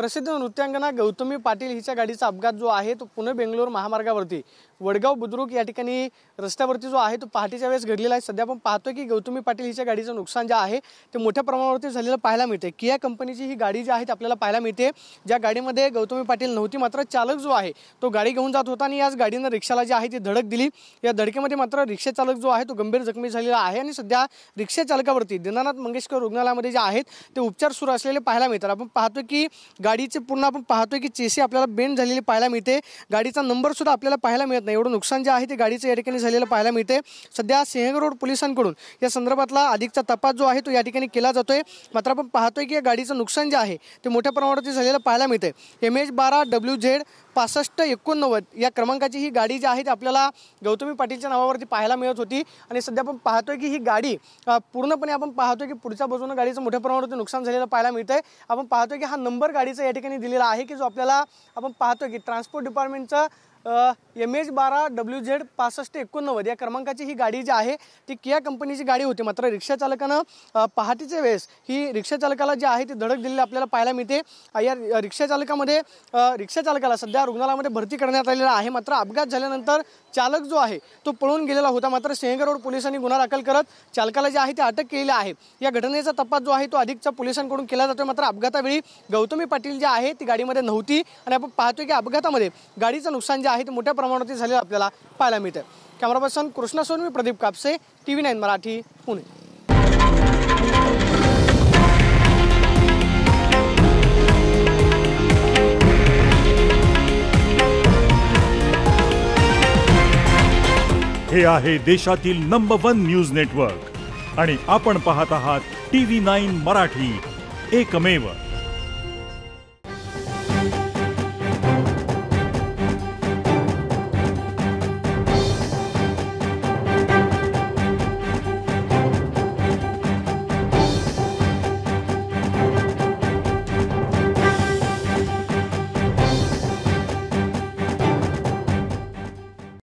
प्रसिद्ध नृत्यांगना गौतमी पाटील हिच्या गाडीचा अपघात जो आहे तो पुणे बेंगलोर महामार्गावरती वडगाव बुद्रुक या ठिकाणी रस्त्यावरती जो आहे तो पहाटेच्या वेळेस घडलेला आहे। सध्या आपण पाहतोय की गौतमी पाटील हिच्या गाडीचं नुकसान जे आहे ते मोठ्या प्रमाणावरती झालेलं पाहायला मिळते। किया कंपनीची ही गाडी जी आहे ती आपल्याला पाहायला मिळते, ज्या गाडीमध्ये गौतमी पाटील नव्हती, मात्र चालक जो आहे तो गाडी घेऊन जात होता आणि याच गाडीनं रिक्षाला जी आहे ती धडक दिली। या धडकेमध्ये मात्र रिक्षा चालक जो आहे तो गंभीर जखमी झालेला आहे आणि सध्या रिक्षा चालकावरती दीनानाथ मंगेशकर रुग्णालयामध्ये जे आहेत ते उपचार सुरू असलेले पाहायला मिळतात। आपण पाहतोय की गाडीचे पूर्ण आपण पाहतोय की चेसी आपल्याला बेंड झालेली पाहायला मिळते, गाडीचा नंबर सुद्धा आपल्याला पाहायला मिळत नाही, एवढं नुकसान जे आहे ते गाडीचं या ठिकाणी झालेलं पाहायला मिळते। सध्या सिंहगड रोड पोलिसांकडून या संदर्भातला अधिकचा तपास जो आहे तो या ठिकाणी केला जातोय। मात्र आपण पाहतोय की या गाडीचं नुकसान जे आहे ते मोठ्या प्रमाणावरती झालेलं पाहायला मिळते। MH12WZ 6589 या क्रमांकाची ही गाडी जी आहे ती आपल्याला गौतमी पाटीलच्या नावावरती पाहायला मिळत होती आणि सध्या आपण पाहतोय की ही गाडी पूर्णपणे आपण पाहतोय की पुढच्या बाजूने गाडीचं मोठ्या प्रमाणावरती नुकसान झालेलं पाहायला मिळतंय। आपण पाहतोय की हा नंबर गाडीचा या ठिकाणी दिलेला आहे की जो आपल्याला आपण पाहतोय की ट्रान्सपोर्ट डिपार्टमेंटचा MH12WZ 6589 या क्रमांकाची ही गाडी जी आहे ती किया कंपनीची गाडी होती। मात्र रिक्षा चालकानं पहाटेच्या वेळेस ही रिक्षा चालकाला जी आहे ती धडक दिलेली आपल्याला पाहायला मिळते। या रिक्षा चालकाला सध्या रुग्णालयामध्ये भरती करण्यात आलेला आहे। मात्र अपघात झाल्यानंतर चालक जो आहे तो पळून गेलेला होता, मात्र सिंहगड रोड पोलिसांनी गुन्हा दाखल करत चालकाला जे आहे ते अटक केलेली आहे। या घटनेचा तपास जो आहे तो अधिकचा पोलिसांकडून केला जातोय। मात्र अपघातावेळी गौतमी पाटील जी आहे ती गाडीमध्ये नव्हती आणि आपण पाहतोय की अपघातामध्ये गाडीचं नुकसान जे आहे ते मोठ्या प्रमाणावरती झालेलं आपल्याला पाहायला मिळतं। कॅमेरा पर्सन कृष्णासोन, मी प्रदीप कापसे, TV9 मराठी, पुणे। हे आहे देशातील नंबर 1 न्यूज नेटवर्क आणि आपण पाहत आहात TV9 मराठी, एकमेव।